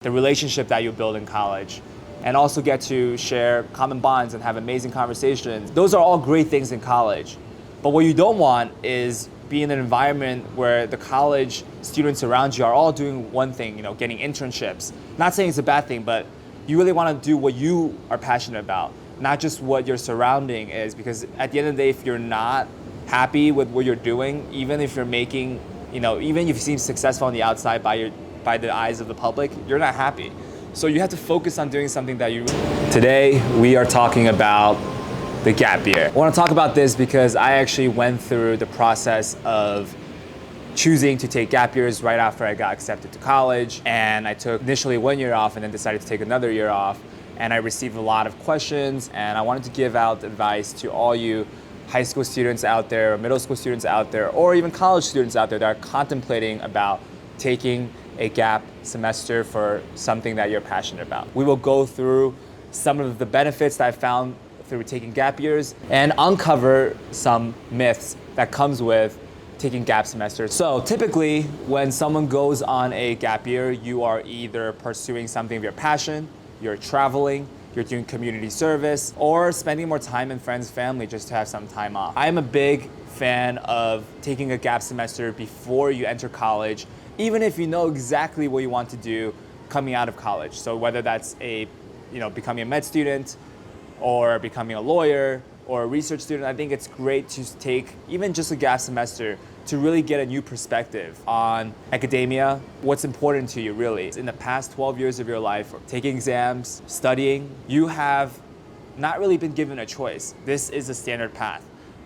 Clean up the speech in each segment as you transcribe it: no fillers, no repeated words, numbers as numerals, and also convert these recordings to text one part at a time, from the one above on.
the relationship that you build in college, and also get to share common bonds and have amazing conversations. Those are all great things in college. But what you don't want is be in an environment where the college students around you are all doing one thing, getting internships. Not saying it's a bad thing, but you really want to do what you are passionate about, not just what your surrounding is, because at the end of the day, if you're not happy with what you're doing, even if you're making, even if you seem successful on the outside by the eyes of the public, you're not happy. So you have to focus on doing something that you... Today, we are talking about the gap year. I want to talk about this because I actually went through the process of choosing to take gap years right after I got accepted to college. And I took initially 1 year off and then decided to take another year off. And I received a lot of questions, and I wanted to give out advice to all you high school students out there, or middle school students out there, or even college students out there that are contemplating about taking a gap semester for something that you're passionate about. We will go through some of the benefits that I found through taking gap years and uncover some myths that comes with taking gap semesters. So typically, when someone goes on a gap year, you are either pursuing something of your passion, you're traveling, you're doing community service, or spending more time in friends, family, just to have some time off. I'm a big fan of taking a gap semester before you enter college, even if you know exactly what you want to do coming out of college. So whether that's becoming a med student, or becoming a lawyer, or a research student, I think it's great to take even just a gap semester to really get a new perspective on academia, what's important to you really. In the past 12 years of your life, taking exams, studying, you have not really been given a choice. This is a standard path.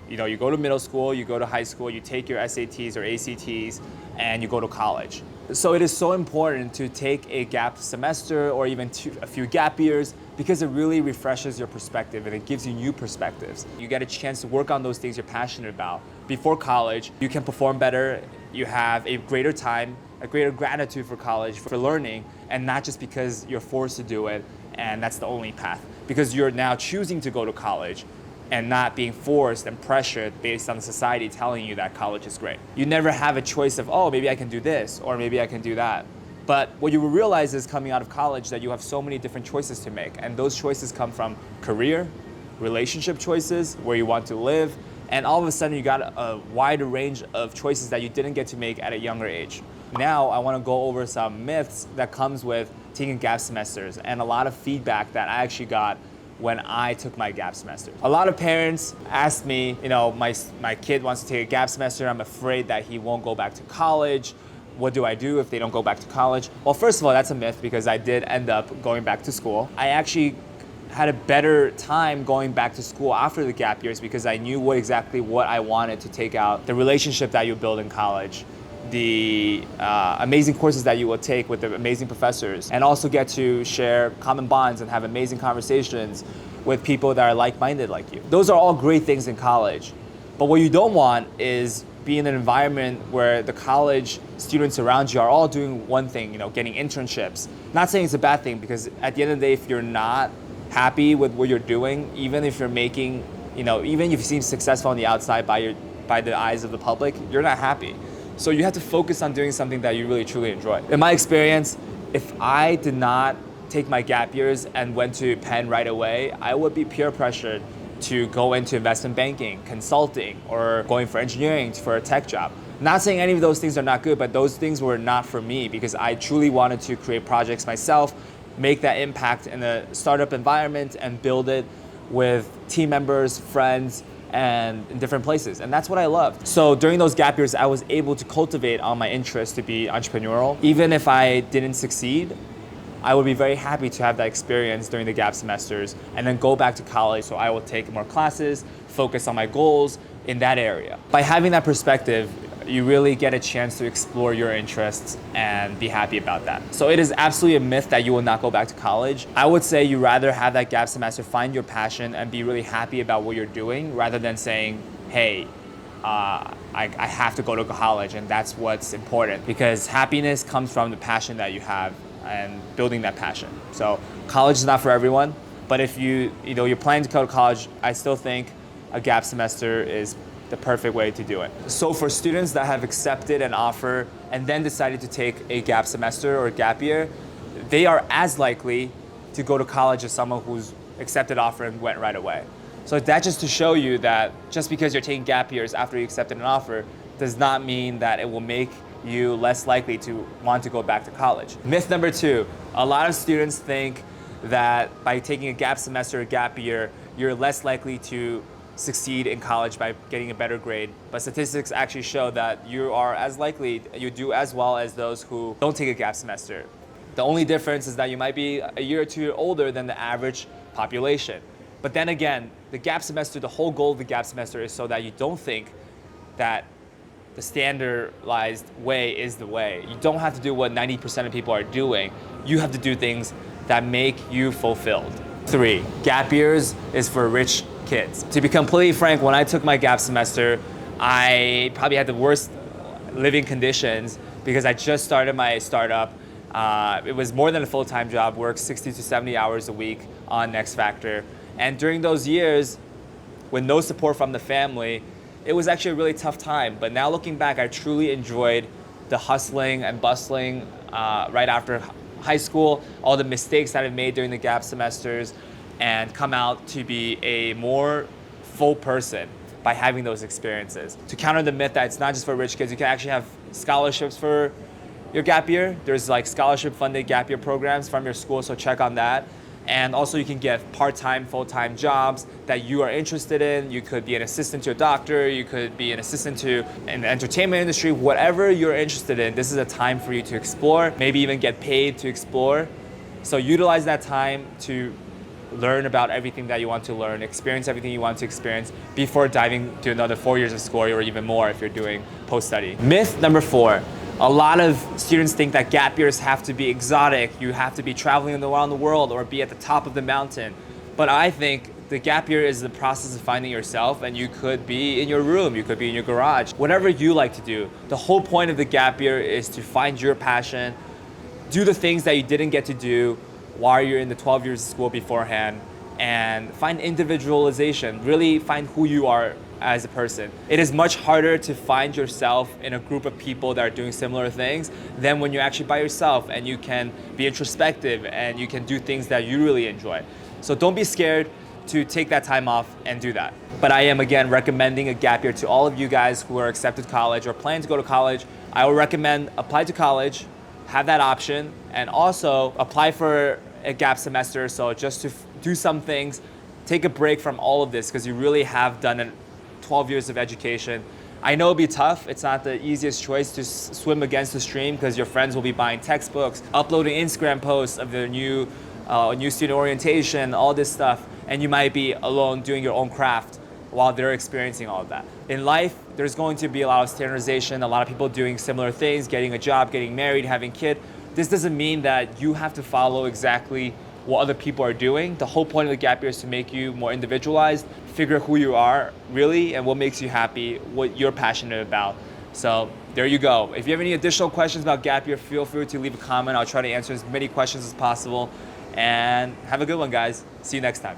You go to middle school, you go to high school, you take your SATs or ACTs, and you go to college. So it is so important to take a gap semester or even a few gap years, because it really refreshes your perspective and it gives you new perspectives. You get a chance to work on those things you're passionate about. Before college, you can perform better, you have a greater time, a greater gratitude for college, for learning, and not just because you're forced to do it and that's the only path. Because you're now choosing to go to college and not being forced and pressured based on society telling you that college is great. You never have a choice of, oh, maybe I can do this or maybe I can do that. But what you will realize is coming out of college that you have so many different choices to make. And those choices come from career, relationship choices, where you want to live, and all of a sudden you got a wider range of choices that you didn't get to make at a younger age. Now I want to go over some myths that comes with taking gap semesters and a lot of feedback that I actually got when I took my gap semester. A lot of parents asked me, my kid wants to take a gap semester, I'm afraid that he won't go back to college. What do I do if they don't go back to college? Well, first of all, that's a myth because I did end up going back to school. I actually had a better time going back to school after the gap years because I knew exactly what I wanted to take out, the relationship that you build in college, the amazing courses that you will take with the amazing professors, and also get to share common bonds and have amazing conversations with people that are like-minded like you. Those are all great things in college. But what you don't want is be in an environment where the college students around you are all doing one thing, getting internships. Not saying it's a bad thing, because at the end of the day, if you're not happy with what you're doing, even if you're making, even if you seem successful on the outside by the eyes of the public, you're not happy. So you have to focus on doing something that you really truly enjoy. In my experience, if I did not take my gap years and went to Penn right away, I would be peer pressured to go into investment banking, consulting, or going for engineering for a tech job. Not saying any of those things are not good, but those things were not for me because I truly wanted to create projects myself, make that impact in a startup environment and build it with team members, friends, and in different places. And that's what I loved. So during those gap years, I was able to cultivate all my interests to be entrepreneurial. Even if I didn't succeed, I would be very happy to have that experience during the gap semesters and then go back to college, so I will take more classes, focus on my goals in that area. By having that perspective, you really get a chance to explore your interests and be happy about that. So it is absolutely a myth that you will not go back to college. I would say you rather have that gap semester, find your passion, and be really happy about what you're doing, rather than saying, hey, I have to go to college and that's what's important. Because happiness comes from the passion that you have and building that passion. So college is not for everyone, but if you're planning to go to college, I still think a gap semester is the perfect way to do it. So for students that have accepted an offer and then decided to take a gap semester or gap year, they are as likely to go to college as someone who's accepted offer and went right away. So that just to show you that just because you're taking gap years after you accepted an offer does not mean that it will make you less likely to want to go back to college. Myth number 2, a lot of students think that by taking a gap semester or gap year, you're less likely to succeed in college by getting a better grade. But statistics actually show that you are as likely, you do as well as those who don't take a gap semester. The only difference is that you might be a year or two older than the average population. But then again, the gap semester, the whole goal of the gap semester is so that you don't think that the standardized way is the way. You don't have to do what 90% of people are doing. You have to do things that make you fulfilled. 3, gap years is for rich kids. To be completely frank, when I took my gap semester, I probably had the worst living conditions because I just started my startup. It was more than a full-time job, worked 60 to 70 hours a week on NXTFactor. And during those years, with no support from the family, it was actually a really tough time. But now looking back, I truly enjoyed the hustling and bustling right after high school, all the mistakes that I've made during the gap semesters, and come out to be a more full person by having those experiences. To counter the myth that it's not just for rich kids, you can actually have scholarships for your gap year. There's like scholarship funded gap year programs from your school, so check on that. And also you can get part-time, full-time jobs that you are interested in. You could be an assistant to a doctor, you could be an assistant to an entertainment industry, whatever you're interested in, this is a time for you to explore, maybe even get paid to explore. So utilize that time to learn about everything that you want to learn, experience everything you want to experience before diving to another 4 years of school or even more if you're doing post-study. Myth number 4. A lot of students think that gap years have to be exotic, you have to be traveling around the world or be at the top of the mountain. But I think the gap year is the process of finding yourself, and you could be in your room, you could be in your garage, whatever you like to do. The whole point of the gap year is to find your passion, do the things that you didn't get to do while you're in the 12 years of school beforehand, and find individualization, really find who you are as a person. It is much harder to find yourself in a group of people that are doing similar things than when you're actually by yourself and you can be introspective and you can do things that you really enjoy. So don't be scared to take that time off and do that. But I am again recommending a gap year to all of you guys who are accepted college or planning to go to college. I will recommend apply to college, have that option, and also apply for a gap semester. So just to do some things, take a break from all of this because you really have done it 12 years of education. I know it'll be tough. It's not the easiest choice to swim against the stream because your friends will be buying textbooks, uploading Instagram posts of their new student orientation, all this stuff, and you might be alone doing your own craft while they're experiencing all of that. In life, there's going to be a lot of standardization, a lot of people doing similar things, getting a job, getting married, having kids. This doesn't mean that you have to follow exactly what other people are doing. The whole point of the gap year is to make you more individualized, figure out who you are really and what makes you happy, what you're passionate about. So there you go. If you have any additional questions about gap year, feel free to leave a comment. I'll try to answer as many questions as possible. And have a good one, guys. See you next time.